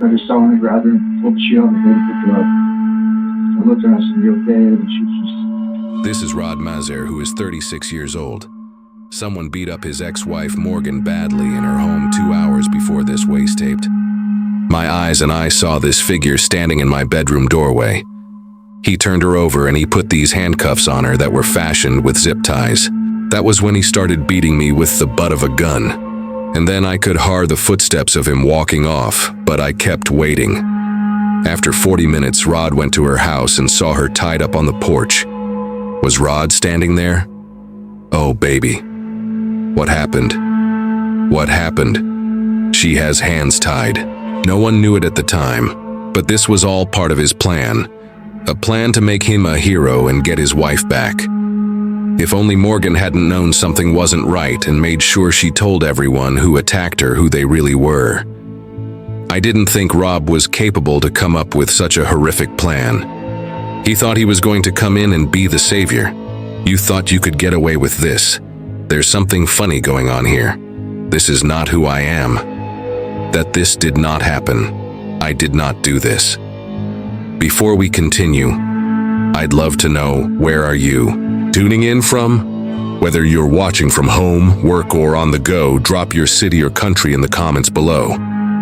I just saw her grab her and pulled the sheet on the bed and picked her up. I looked at her and I said, "You okay?" And she was just... This is Rod Metzer, who is 36 years old. Someone beat up his ex-wife Morgan badly in her home 2 hours before this was taped. My eyes and I saw this figure standing in my bedroom doorway. He turned her over and he put these handcuffs on her that were fashioned with zip ties. That was when he started beating me with the butt of a gun. And then I could hear the footsteps of him walking off, but I kept waiting. After 40 minutes, Rod went to her house and saw her tied up on the porch. Was Rod standing there? Oh, baby. What happened? What happened? She has hands tied. No one knew it at the time, but this was all part of his plan. A plan to make him a hero and get his wife back. If only Morgan hadn't known something wasn't right and made sure she told everyone who attacked her who they really were. I didn't think Rob was capable to come up with such a horrific plan. He thought he was going to come in and be the savior. You thought you could get away with this. There's something funny going on here. This is not who I am. That this did not happen. I did not do this. Before we continue, I'd love to know, where are you tuning in from? Whether you're watching from home, work, or on the go, drop your city or country in the comments below.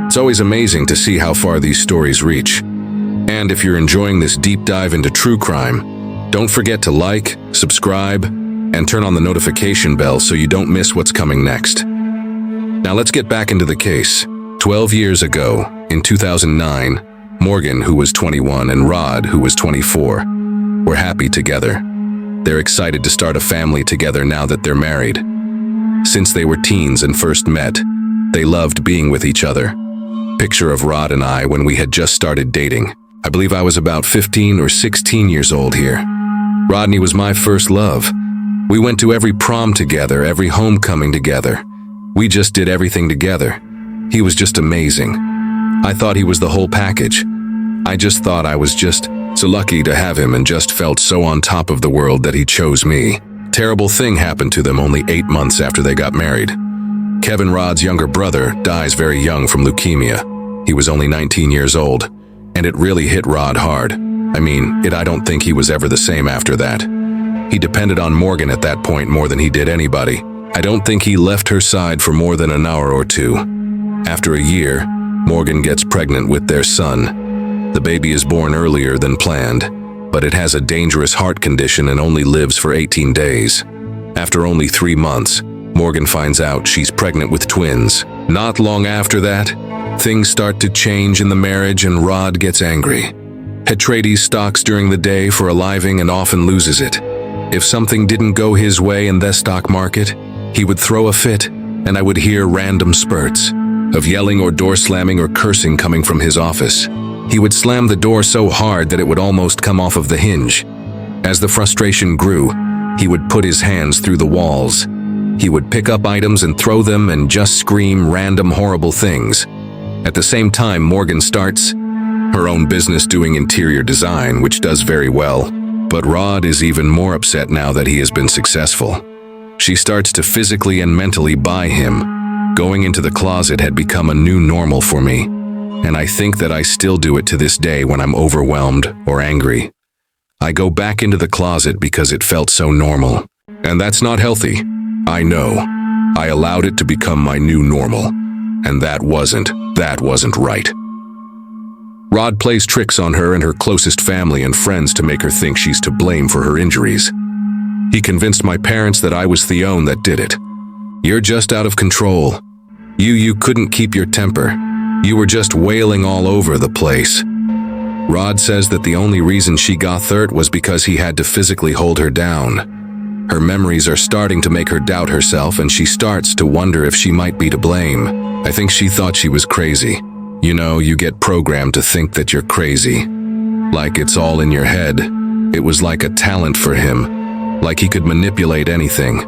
It's always amazing to see how far these stories reach. And if you're enjoying this deep dive into true crime, don't forget to like, subscribe, and turn on the notification bell so you don't miss what's coming next. Now let's get back into the case. 12 years ago, in 2009, Morgan, who was 21, and Rod, who was 24, were happy together. They're excited to start a family together now that they're married. Since they were teens and first met, they loved being with each other. Picture of Rod and I when we had just started dating. I believe I was about 15 or 16 years old here. Rodney was my first love. We went to every prom together, every homecoming together. We just did everything together. He was just amazing. I thought he was the whole package. I just thought I was just so lucky to have him and just felt so on top of the world that he chose me. Terrible thing happened to them only 8 months after they got married. Kevin, Rod's younger brother, dies very young from leukemia. He was only 19 years old, and it really hit Rod hard. I don't think he was ever the same after that. He depended on Morgan at that point more than he did anybody. I don't think he left her side for more than an hour or two. After a year, Morgan gets pregnant with their son. The baby is born earlier than planned, but it has a dangerous heart condition and only lives for 18 days. After only 3 months, Morgan finds out she's pregnant with twins. Not long after that, things start to change in the marriage and Rod gets angry. He trades stocks during the day for a living and often loses it. If something didn't go his way in the stock market, he would throw a fit, and I would hear random spurts of yelling or door slamming or cursing coming from his office. He would slam the door so hard that it would almost come off of the hinge. As the frustration grew, he would put his hands through the walls. He would pick up items and throw them and just scream random horrible things. At the same time, Morgan starts her own business doing interior design, which does very well. But Rod is even more upset now that he has been successful. She starts to physically and mentally buy him. Going into the closet had become a new normal for me, and I think that I still do it to this day when I'm overwhelmed or angry. I go back into the closet because it felt so normal. And that's not healthy. I know. I allowed it to become my new normal, and that wasn't right. Rod plays tricks on her and her closest family and friends to make her think she's to blame for her injuries. He convinced my parents that I was Theon that did it. You're just out of control. You couldn't keep your temper. You were just wailing all over the place. Rod says that the only reason she got hurt was because he had to physically hold her down. Her memories are starting to make her doubt herself, and she starts to wonder if she might be to blame. I think she thought she was crazy. You know, you get programmed to think that you're crazy. Like it's all in your head. It was like a talent for him, like he could manipulate anything.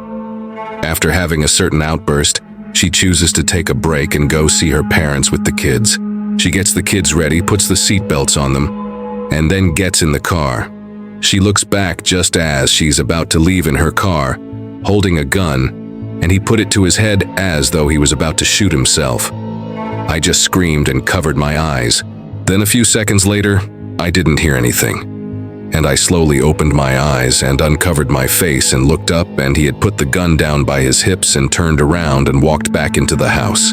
After having a certain outburst, she chooses to take a break and go see her parents with the kids. She gets the kids ready, puts the seatbelts on them, and then gets in the car. She looks back just as she's about to leave in her car, holding a gun, and he put it to his head as though he was about to shoot himself. I just screamed and covered my eyes. Then a few seconds later, I didn't hear anything. And I slowly opened my eyes and uncovered my face and looked up, and he had put the gun down by his hips and turned around and walked back into the house.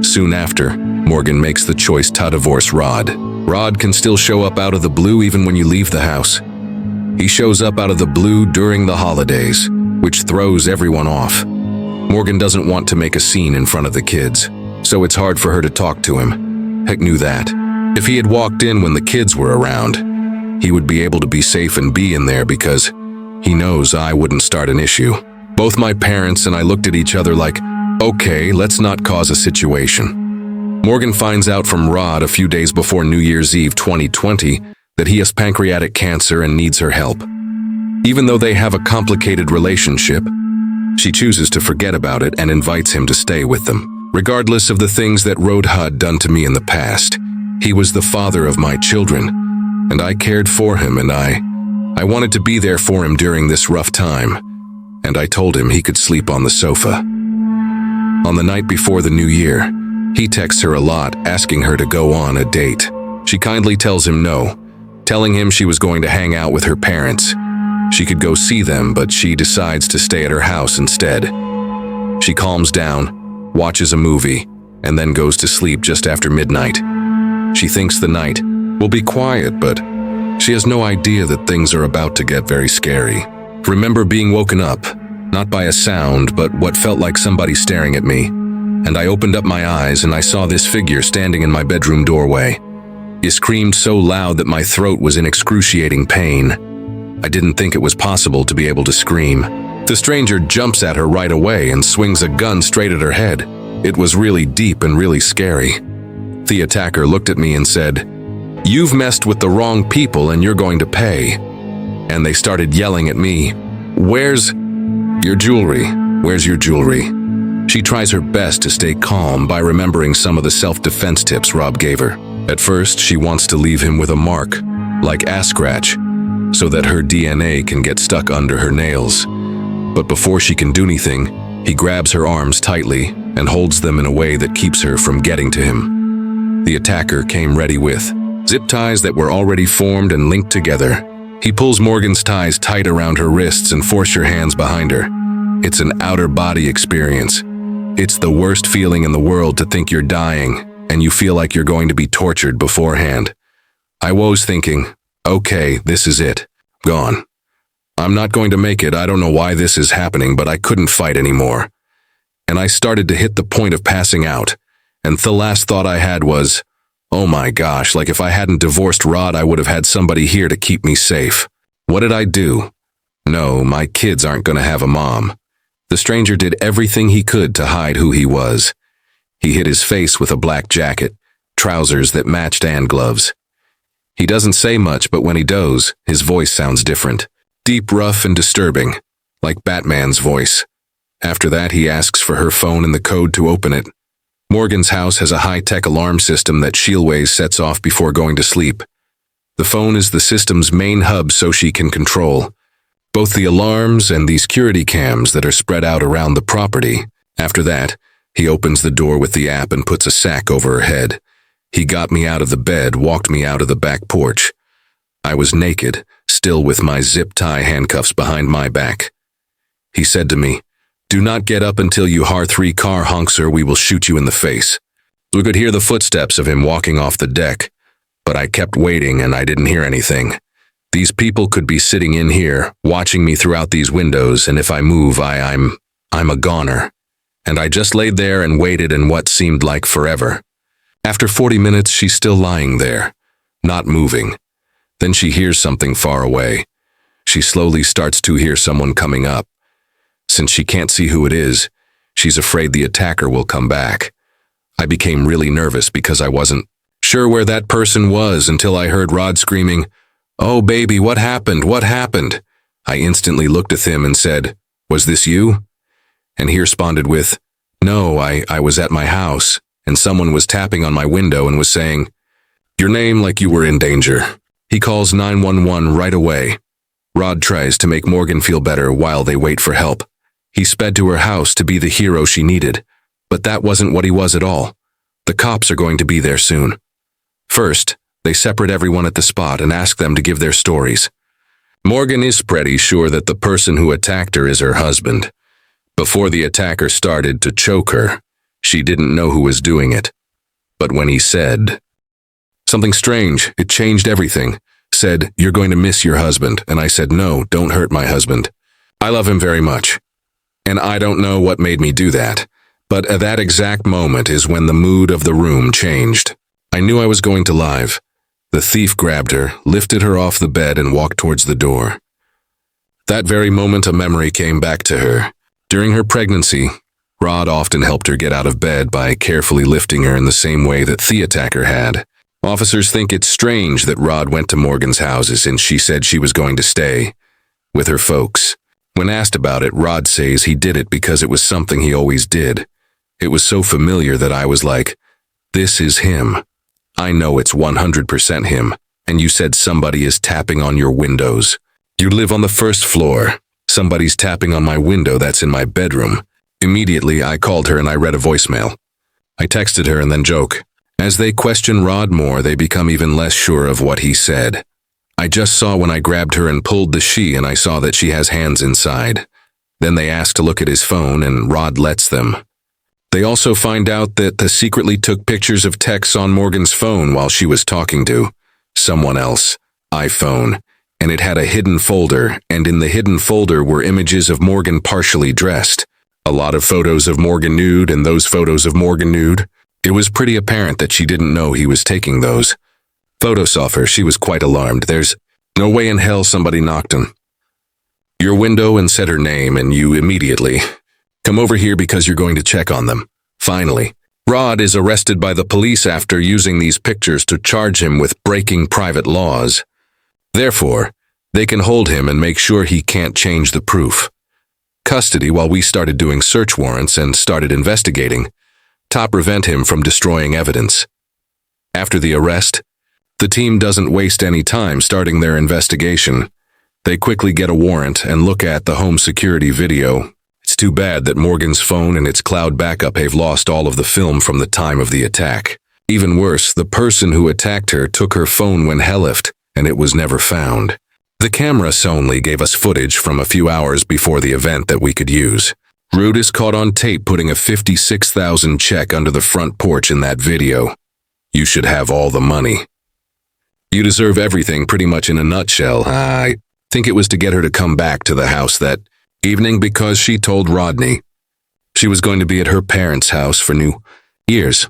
Soon after, Morgan makes the choice to divorce Rod. Rod can still show up out of the blue even when you leave the house. He shows up out of the blue during the holidays, which throws everyone off. Morgan doesn't want to make a scene in front of the kids, so it's hard for her to talk to him. Heck knew that. If he had walked in when the kids were around, he would be able to be safe and be in there because he knows I wouldn't start an issue. Both my parents and I looked at each other like, okay, let's not cause a situation. Morgan finds out from Rod a few days before New Year's Eve 2020 that he has pancreatic cancer and needs her help. Even though they have a complicated relationship, she chooses to forget about it and invites him to stay with them. Regardless of the things that Rod had done to me in the past, he was the father of my children, and I cared for him, and I wanted to be there for him during this rough time, and I told him he could sleep on the sofa. On the night before the new year, he texts her a lot, asking her to go on a date. She kindly tells him no, telling him she was going to hang out with her parents. She could go see them, but she decides to stay at her house instead. She calms down, watches a movie, and then goes to sleep just after midnight. She thinks the night will be quiet, but she has no idea that things are about to get very scary. Remember being woken up, not by a sound, but what felt like somebody staring at me, and I opened up my eyes and I saw this figure standing in my bedroom doorway. He screamed so loud that my throat was in excruciating pain. I didn't think it was possible to be able to scream. The stranger jumps at her right away and swings a gun straight at her head. It was really deep and really scary. The attacker looked at me and said, "You've messed with the wrong people and you're going to pay." And they started yelling at me, "Where's your jewelry? Where's your jewelry?" She tries her best to stay calm by remembering some of the self-defense tips Rob gave her. At first, she wants to leave him with a mark, like ass scratch, so that her DNA can get stuck under her nails. But before she can do anything, he grabs her arms tightly and holds them in a way that keeps her from getting to him. The attacker came ready with zip ties that were already formed and linked together. He pulls Morgan's ties tight around her wrists and forces her hands behind her. It's an outer body experience. It's the worst feeling in the world to think you're dying and you feel like you're going to be tortured beforehand. I was thinking, okay, this is it. Gone. I'm not going to make it. I don't know why this is happening, but I couldn't fight anymore. And I started to hit the point of passing out. And the last thought I had was, oh my gosh, like if I hadn't divorced Rod, I would have had somebody here to keep me safe. What did I do? No, my kids aren't going to have a mom. The stranger did everything he could to hide who he was. He hid his face with a black jacket, trousers that matched, and gloves. He doesn't say much, but when he does, his voice sounds different. Deep, rough, and disturbing, like Batman's voice. After that, he asks for her phone and the code to open it. Morgan's house has a high-tech alarm system that Shieldways sets off before going to sleep. The phone is the system's main hub so she can control both the alarms and the security cams that are spread out around the property. After that, he opens the door with the app and puts a sack over her head. He got me out of the bed, walked me out of the back porch. I was naked, still with my zip tie handcuffs behind my back. He said to me, "Do not get up until you har 3 car honks or we will shoot you in the face." We could hear the footsteps of him walking off the deck, but I kept waiting and I didn't hear anything. These people could be sitting in here, watching me throughout these windows, and if I move, I'm a goner. And I just laid there and waited in what seemed like forever. After 40 minutes, she's still lying there, not moving. Then she hears something far away. She slowly starts to hear someone coming up. Since she can't see who it is, she's afraid the attacker will come back. I became really nervous because I wasn't sure where that person was until I heard Rod screaming, "Oh baby, what happened? What happened?" I instantly looked at him and said, "Was this you?" And he responded with, "No, I was at my house, and someone was tapping on my window and was saying, 'Your name like you were in danger.'" He calls 911 right away. Rod tries to make Morgan feel better while they wait for help. He sped to her house to be the hero she needed, but that wasn't what he was at all. The cops are going to be there soon. First, they separate everyone at the spot and ask them to give their stories. Morgan is pretty sure that the person who attacked her is her husband. Before the attacker started to choke her, she didn't know who was doing it. But when he said something strange, it changed everything. Said, "You're going to miss your husband." And I said, "No, don't hurt my husband. I love him very much." And I don't know what made me do that. But at that exact moment is when the mood of the room changed. I knew I was going to live. The thief grabbed her, lifted her off the bed, and walked towards the door. That very moment a memory came back to her. During her pregnancy, Rod often helped her get out of bed by carefully lifting her in the same way that the attacker had. Officers think it's strange that Rod went to Morgan's house since she said she was going to stay with her folks. When asked about it, Rod says he did it because it was something he always did. It was so familiar that I was like, this is him. I know it's 100% him. And you said somebody is tapping on your windows. You live on the first floor. Somebody's tapping on my window that's in my bedroom. Immediately, I called her and I read a voicemail. I texted her and then joke. As they question Rod more, they become even less sure of what he said. I just saw when I grabbed her and pulled the she and I saw that she has hands inside. Then they ask to look at his phone and Rod lets them. They also find out that they secretly took pictures of texts on Morgan's phone while she was talking to someone else, iPhone, and it had a hidden folder, and in the hidden folder were images of Morgan partially dressed. A lot of photos of Morgan nude and those photos of Morgan nude. It was pretty apparent that she didn't know he was taking those photos off her. She was quite alarmed. There's no way in hell somebody knocked on your window and said her name, and you immediately come over here because you're going to check on them. Finally, Rod is arrested by the police after using these pictures to charge him with breaking private laws. Therefore, they can hold him and make sure he can't change the proof. Custody while we started doing search warrants and started investigating to prevent him from destroying evidence. After the arrest, the team doesn't waste any time starting their investigation. They quickly get a warrant and look at the home security video. It's too bad that Morgan's phone and its cloud backup have lost all of the film from the time of the attack. Even worse, the person who attacked her took her phone when he left, and it was never found. The cameras only gave us footage from a few hours before the event that we could use. Rude is caught on tape putting a $56,000 check under the front porch in that video. You should have all the money. You deserve everything pretty much in a nutshell. I think it was to get her to come back to the house that evening because she told Rodney she was going to be at her parents' house for New Year's.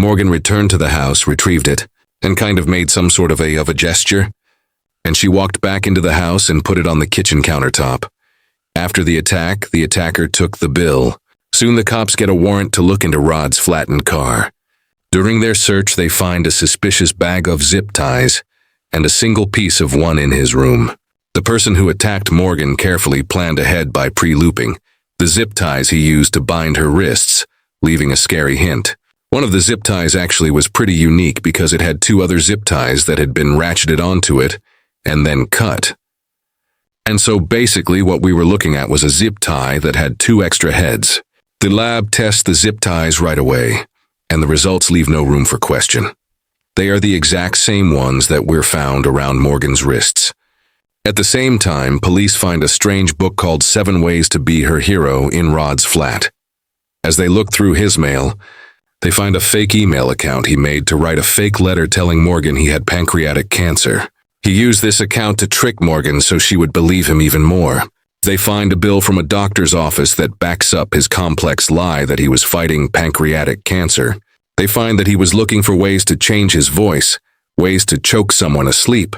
Morgan returned to the house, retrieved it, and kind of made some sort of a gesture. And she walked back into the house and put it on the kitchen countertop. After the attack, the attacker took the bill. Soon the cops get a warrant to look into Rod's flattened car. During their search, they find a suspicious bag of zip ties and a single piece of one in his room. The person who attacked Morgan carefully planned ahead by pre-looping the zip ties he used to bind her wrists, leaving a scary hint. One of the zip ties actually was pretty unique because it had two other zip ties that had been ratcheted onto it and then cut. And so basically what we were looking at was a zip tie that had two extra heads. The lab tests the zip ties right away, and the results leave no room for question. They are the exact same ones that were found around Morgan's wrists. At the same time, police find a strange book called 7 Ways to Be Her Hero in Rod's flat. As they look through his mail, they find a fake email account he made to write a fake letter telling Morgan he had pancreatic cancer. He used this account to trick Morgan so she would believe him even more. They find a bill from a doctor's office that backs up his complex lie that he was fighting pancreatic cancer. They find that he was looking for ways to change his voice, ways to choke someone asleep,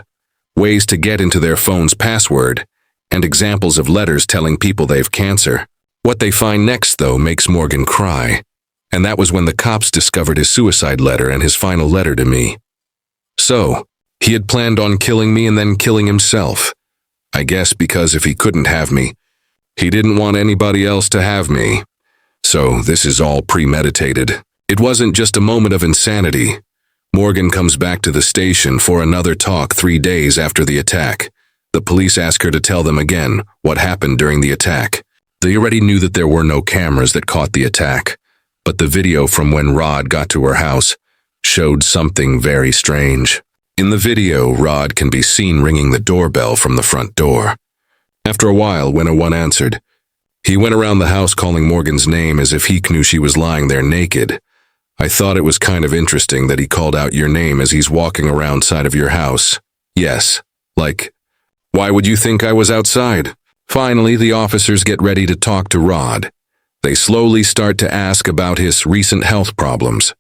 ways to get into their phone's password, and examples of letters telling people they've cancer. What they find next, though, makes Morgan cry. And that was when the cops discovered his suicide letter and his final letter to me. So, he had planned on killing me and then killing himself. I guess because if he couldn't have me, he didn't want anybody else to have me. So this is all premeditated. It wasn't just a moment of insanity. Morgan comes back to the station for another talk 3 days after the attack. The police ask her to tell them again what happened during the attack. They already knew that there were no cameras that caught the attack, but the video from when Rod got to her house showed something very strange. In the video, Rod can be seen ringing the doorbell from the front door. After a while, when no one answered, he went around the house calling Morgan's name as if he knew she was lying there naked. I thought it was kind of interesting that he called out your name as he's walking around side of your house. Yes, like, why would you think I was outside? Finally, the officers get ready to talk to Rod. They slowly start to ask about his recent health problems.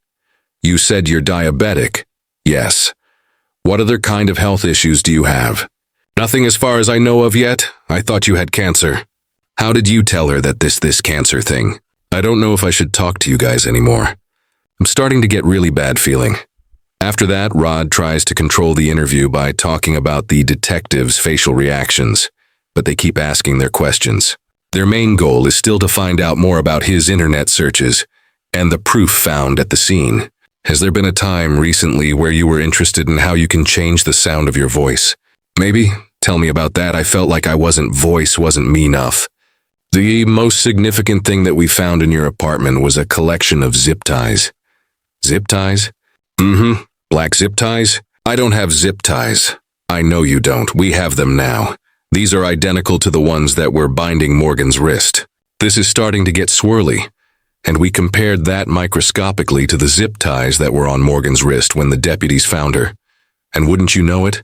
You said you're diabetic. Yes. What other kind of health issues do you have? Nothing as far as I know of yet. I thought you had cancer. How did you tell her that this cancer thing? I don't know if I should talk to you guys anymore. I'm starting to get really bad feeling. After that, Rod tries to control the interview by talking about the detectives' facial reactions, but they keep asking their questions. Their main goal is still to find out more about his internet searches and the proof found at the scene. Has there been a time recently where you were interested in how you can change the sound of your voice? Maybe? Tell me about that. I felt like voice wasn't me enough. The most significant thing that we found in your apartment was a collection of zip ties. Zip ties? Black zip ties? I don't have zip ties. I know you don't. We have them now. These are identical to the ones that were binding Morgan's wrist. This is starting to get swirly, and we compared that microscopically to the zip ties that were on Morgan's wrist when the deputies found her. And wouldn't you know it?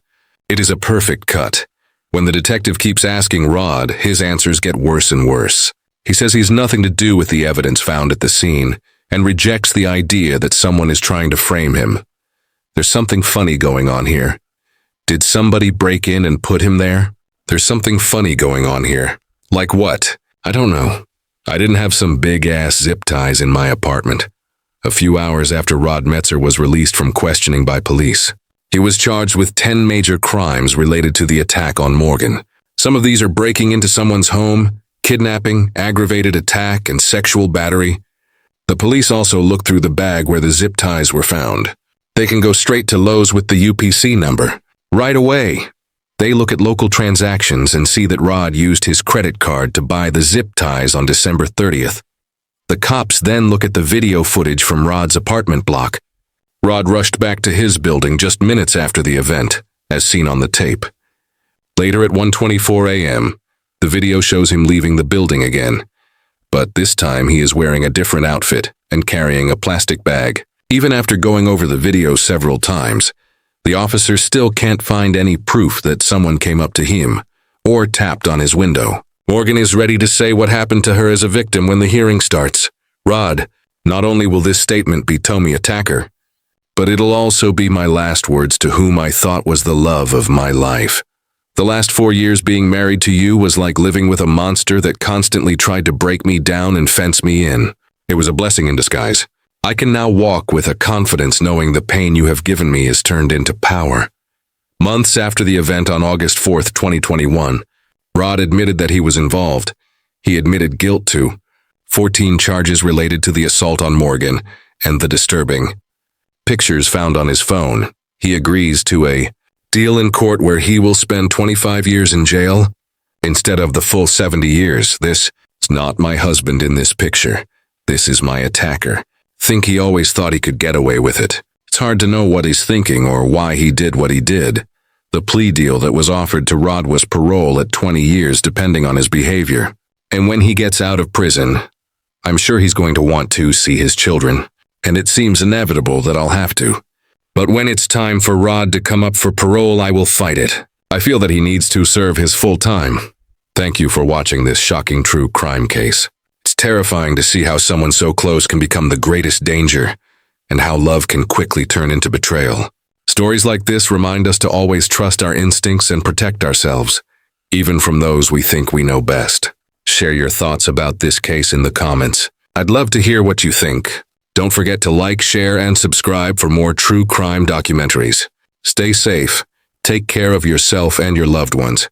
It is a perfect cut. When the detective keeps asking Rod, his answers get worse and worse. He says he's nothing to do with the evidence found at the scene, and rejects the idea that someone is trying to frame him. There's something funny going on here. Did somebody break in and put him there? There's something funny going on here. Like what? I don't know. I didn't have some big-ass zip ties in my apartment. A few hours after Rod Metzer was released from questioning by police, he was charged with 10 major crimes related to the attack on Morgan. Some of these are breaking into someone's home, kidnapping, aggravated attack, and sexual battery. The police also looked through the bag where the zip ties were found. They can go straight to Lowe's with the UPC number. Right away. They look at local transactions and see that Rod used his credit card to buy the zip ties on December 30th. The cops then look at the video footage from Rod's apartment block. Rod rushed back to his building just minutes after the event, as seen on the tape. Later at 1:24 a.m., the video shows him leaving the building again. But this time he is wearing a different outfit and carrying a plastic bag. Even after going over the video several times, the officers still can't find any proof that someone came up to him or tapped on his window. Morgan is ready to say what happened to her as a victim when the hearing starts. Rod, not only will this statement be Tommy attacker, but it'll also be my last words to whom I thought was the love of my life. The last 4 years being married to you was like living with a monster that constantly tried to break me down and fence me in. It was a blessing in disguise. I can now walk with a confidence knowing the pain you have given me is turned into power. Months after the event on August 4th, 2021, Rod admitted that he was involved. He admitted guilt to 14 charges related to the assault on Morgan and the disturbing pictures found on his phone. He agrees to a deal in court where he will spend 25 years in jail instead of the full 70 years. This is not my husband in this picture. This is my attacker. Think he always thought he could get away with it. It's hard to know what he's thinking or why he did what he did. The plea deal that was offered to Rod was parole at 20 years depending on his behavior. And when he gets out of prison, I'm sure he's going to want to see his children. And it seems inevitable that I'll have to. But when it's time for Rod to come up for parole, I will fight it. I feel that he needs to serve his full time. Thank you for watching this shocking true crime case. It's terrifying to see how someone so close can become the greatest danger, and how love can quickly turn into betrayal. Stories like this remind us to always trust our instincts and protect ourselves, even from those we think we know best. Share your thoughts about this case in the comments. I'd love to hear what you think. Don't forget to like, share, and subscribe for more true crime documentaries. Stay safe, take care of yourself and your loved ones,